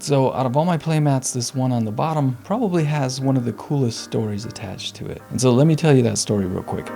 So out of all my playmats, this one on the bottom probably has one of the coolest stories attached to it. And so let me tell you that story real quick.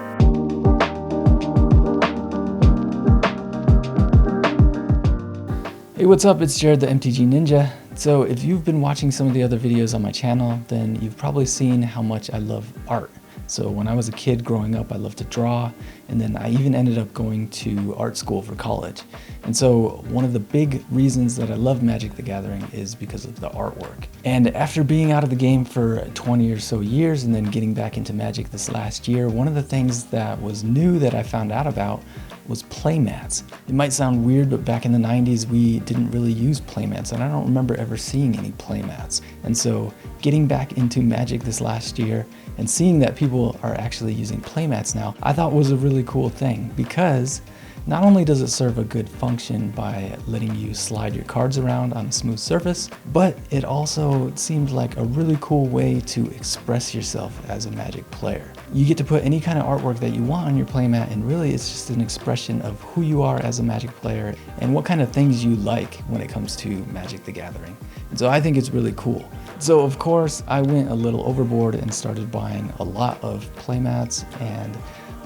Hey, what's up? It's Jared, the MTG Ninja. So if you've been watching some of the other videos on my channel, then you've probably seen how much I love art. So when I was a kid growing up, I loved to draw, and then I even ended up going to art school for college. And so one of the big reasons that I love Magic the Gathering is because of the artwork. And after being out of the game for 20 or so years and then getting back into Magic this last year, one of the things that was new that I found out about was playmats. It might sound weird, but back in the 90s, we didn't really use playmats, and I don't remember ever seeing any playmats. And so getting back into Magic this last year and seeing that people are actually using playmats now, I thought was a really cool thing, because not only does it serve a good function by letting you slide your cards around on a smooth surface, but it also seemed like a really cool way to express yourself as a Magic player. You get to put any kind of artwork that you want on your playmat, and really it's just an expression of who you are as a Magic player and what kind of things you like when it comes to Magic the Gathering. And so I think it's really cool. So of course I went a little overboard and started buying a lot of playmats, and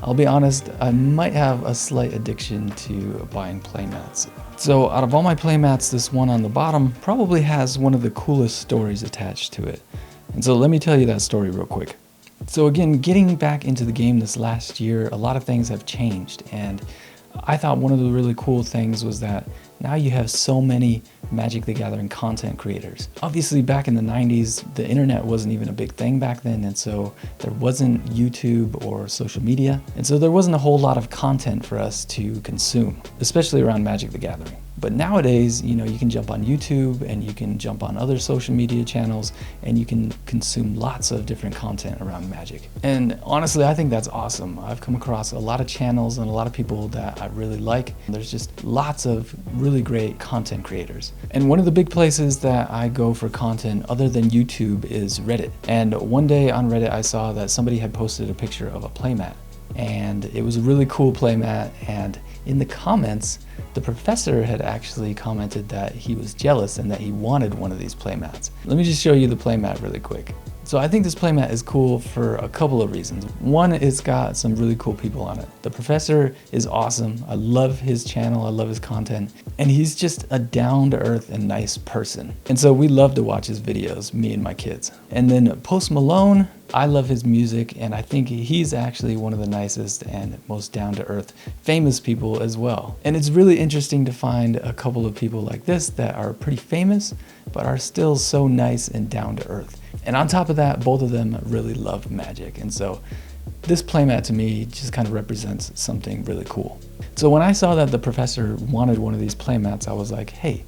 I'll be honest, I might have a slight addiction to buying playmats. So out of all my playmats, this one on the bottom probably has one of the coolest stories attached to it. And so let me tell you that story real quick. So again, getting back into the game this last year, a lot of things have changed, and I thought one of the really cool things was that now you have so many Magic the Gathering content creators. Obviously back in the 90s, the internet wasn't even a big thing back then, and so there wasn't YouTube or social media, and so there wasn't a whole lot of content for us to consume, especially around Magic the Gathering. But nowadays, you know, you can jump on YouTube and you can jump on other social media channels and you can consume lots of different content around Magic. And honestly, I think that's awesome. I've come across a lot of channels and a lot of people that I really like. There's just lots of really great content creators. And one of the big places that I go for content other than YouTube is Reddit. And one day on Reddit, I saw that somebody had posted a picture of a playmat. And it was a really cool playmat, and in the comments, the professor had actually commented that he was jealous and that he wanted one of these playmats. Let me just show you the playmat really quick. So I think this playmat is cool for a couple of reasons. One, it's got some really cool people on it. The professor is awesome. I love his channel, I love his content, and he's just a down-to-earth and nice person. And so we love to watch his videos, me and my kids. And then Post Malone, I love his music, and I think he's actually one of the nicest and most down-to-earth famous people as well. And it's really interesting to find a couple of people like this that are pretty famous, but are still so nice and down-to-earth. And on top of that, both of them really love Magic. And so this playmat to me just kind of represents something really cool. So when I saw that the professor wanted one of these playmats, I was like, hey,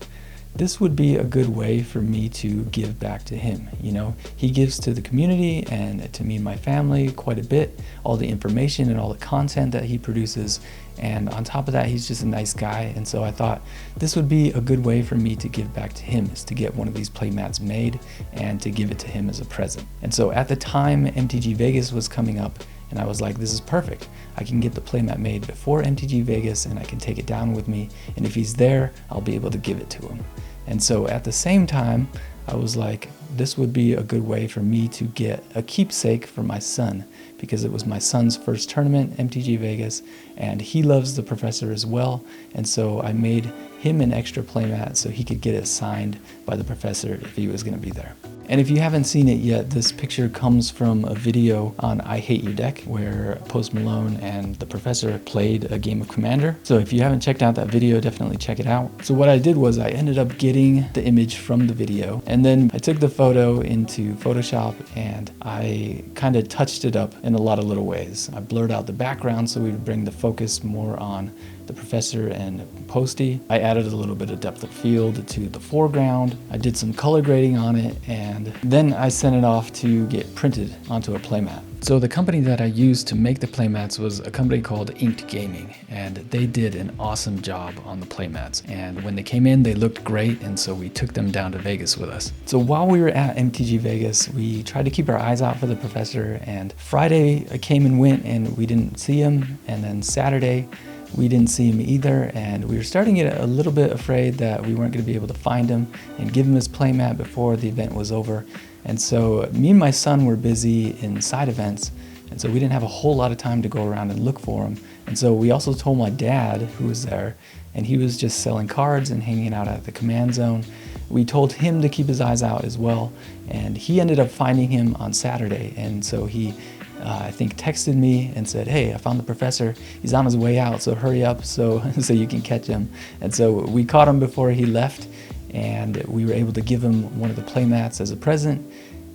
this would be a good way for me to give back to him. You know, he gives to the community and to me and my family quite a bit, all the information and all the content that he produces. And on top of that, he's just a nice guy. And so I thought this would be a good way for me to give back to him, is to get one of these playmats made and to give it to him as a present. And so at the time, MTG Vegas was coming up, and I was like, this is perfect. I can get the playmat made before MTG Vegas and I can take it down with me. And if he's there, I'll be able to give it to him. And so at the same time, I was like, this would be a good way for me to get a keepsake for my son, because it was my son's first tournament, MTG Vegas, and he loves the professor as well. And so I made him an extra playmat so he could get it signed by the professor if he was going to be there. And if you haven't seen it yet, this picture comes from a video on I Hate Your Deck, where Post Malone and the professor played a game of Commander. So if you haven't checked out that video, definitely check it out. So what I did was I ended up getting the image from the video, and then I took the photo into Photoshop and I kind of touched it up in a lot of little ways. I blurred out the background so we would bring the focus more on the professor and Posty. I added a little bit of depth of field to the foreground. I did some color grading on it, and then I sent it off to get printed onto a playmat. So the company that I used to make the playmats was a company called Inked Gaming, and they did an awesome job on the playmats. And when they came in, they looked great, and so we took them down to Vegas with us. So while we were at MTG Vegas, we tried to keep our eyes out for the professor, and Friday I came and went and we didn't see him, and then Saturday We didn't see him either, and we were starting to get a little bit afraid that we weren't going to be able to find him and give him his playmat before the event was over. And so me and my son were busy in side events, and so we didn't have a whole lot of time to go around and look for him. And so we also told my dad, who was there, and he was just selling cards and hanging out at the command zone. We told him to keep his eyes out as well, and he ended up finding him on Saturday. And so he I think texted me and said, "Hey, I found the professor. He's on his way out, so hurry up so you can catch him." And so we caught him before he left, and we were able to give him one of the playmats as a present.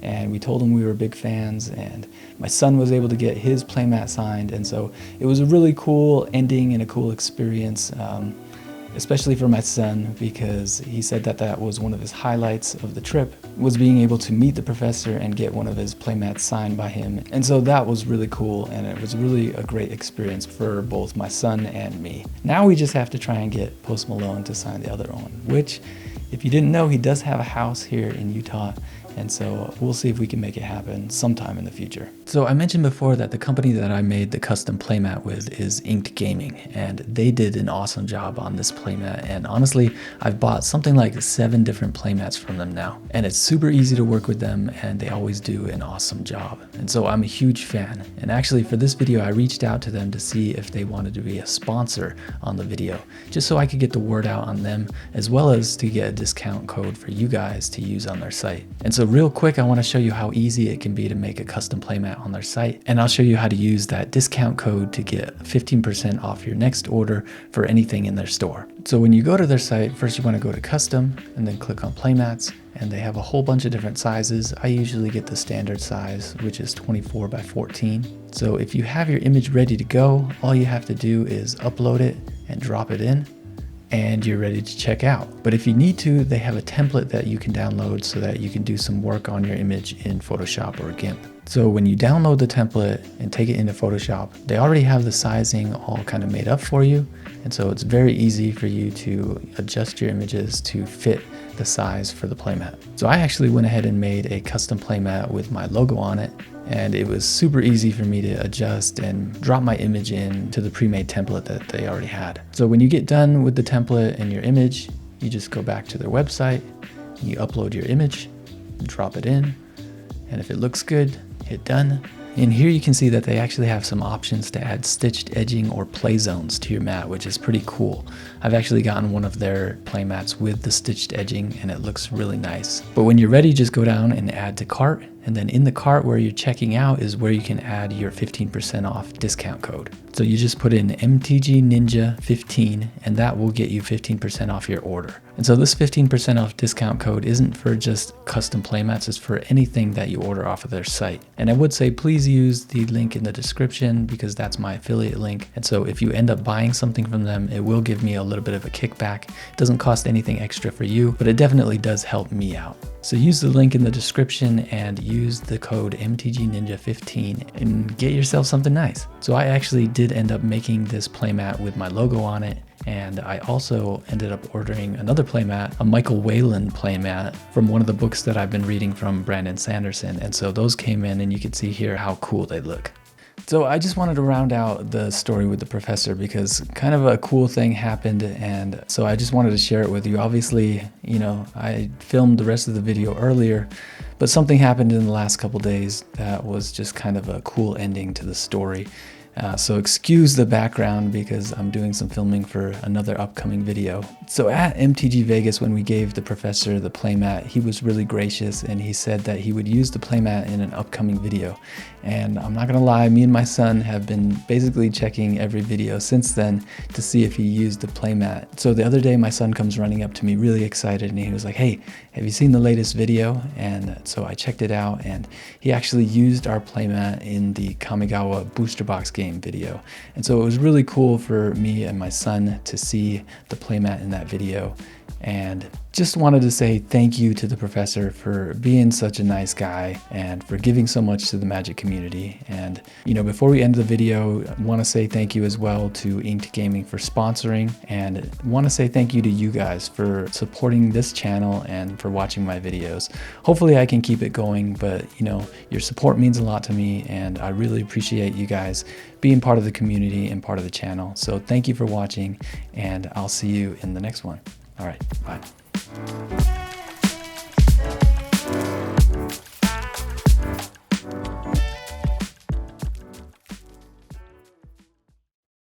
And we told him we were big fans, and my son was able to get his playmat signed. And so it was a really cool ending and a cool experience, especially for my son, because he said that that was one of his highlights of the trip, was being able to meet the professor and get one of his playmats signed by him. And so that was really cool, and it was really a great experience for both my son and me. Now we just have to try and get Post Malone to sign the other one, which, if you didn't know, he does have a house here in Utah. And so we'll see if we can make it happen sometime in the future. So I mentioned before that the company that I made the custom playmat with is Inked Gaming, and they did an awesome job on this playmat. And honestly, I've bought something like 7 different playmats from them now, and it's super easy to work with them, and they always do an awesome job. And so I'm a huge fan. And actually for this video, I reached out to them to see if they wanted to be a sponsor on the video, just so I could get the word out on them, as well as to get a discount code for you guys to use on their site. And so real quick, I want to show you how easy it can be to make a custom playmat on their site, and I'll show you how to use that discount code to get 15% off your next order for anything in their store. So when you go to their site, first you want to go to custom and then click on playmats, and they have a whole bunch of different sizes. I usually get the standard size, which is 24 by 14. So if you have your image ready to go, all you have to do is upload it and drop it in, and you're ready to check out. But if you need to, they have a template that you can download so that you can do some work on your image in Photoshop or GIMP. So when you download the template and take it into Photoshop, they already have the sizing all kind of made up for you. And so it's very easy for you to adjust your images to fit the size for the playmat. So I actually went ahead and made a custom playmat with my logo on it, and it was super easy for me to adjust and drop my image in to the pre-made template that they already had. So when you get done with the template and your image, you just go back to their website, you upload your image, drop it in, and if it looks good, hit done. And here you can see that they actually have some options to add stitched edging or play zones to your mat, which is pretty cool. I've actually gotten one of their playmats with the stitched edging, and it looks really nice. But when you're ready, just go down and add to cart. And then in the cart where you're checking out is where you can add your 15% off discount code. So you just put in MTG Ninja 15, and that will get you 15% off your order. And so this 15% off discount code isn't for just custom playmats, it's for anything that you order off of their site. And I would say please use the link in the description, because that's my affiliate link. And so if you end up buying something from them, it will give me a little bit of a kickback. It doesn't cost anything extra for you, but it definitely does help me out. So use the link in the description and use the code MTGNinja15 and get yourself something nice. So I actually did end up making this playmat with my logo on it, and I also ended up ordering another playmat, a Michael Whelan playmat from one of the books that I've been reading from Brandon Sanderson. And so those came in, and you can see here how cool they look. So I just wanted to round out the story with the professor because kind of a cool thing happened, and so I just wanted to share it with you. Obviously, you know, I filmed the rest of the video earlier, but something happened in the last couple days that was just kind of a cool ending to the story. So excuse the background because I'm doing some filming for another upcoming video. So at MTG Vegas, when we gave the professor the playmat, he was really gracious, and he said that he would use the playmat in an upcoming video. And I'm not gonna lie, me and my son have been basically checking every video since then to see if he used the playmat. So the other day my son comes running up to me really excited, and he was like, "Hey, have you seen the latest video?" And so I checked it out, and he actually used our playmat in the Kamigawa booster box game video. And so it was really cool for me and my son to see the playmat in that video. And just wanted to say thank you to the professor for being such a nice guy and for giving so much to the magic community. And before we end the video, I want to say thank you as well to Inked Gaming for sponsoring, and want to say thank you to you guys for supporting this channel and for watching my videos. Hopefully I can keep it going, but your support means a lot to me, and I really appreciate you guys being part of the community and part of the channel. So thank you for watching, and I'll see you in the next one. All right, bye.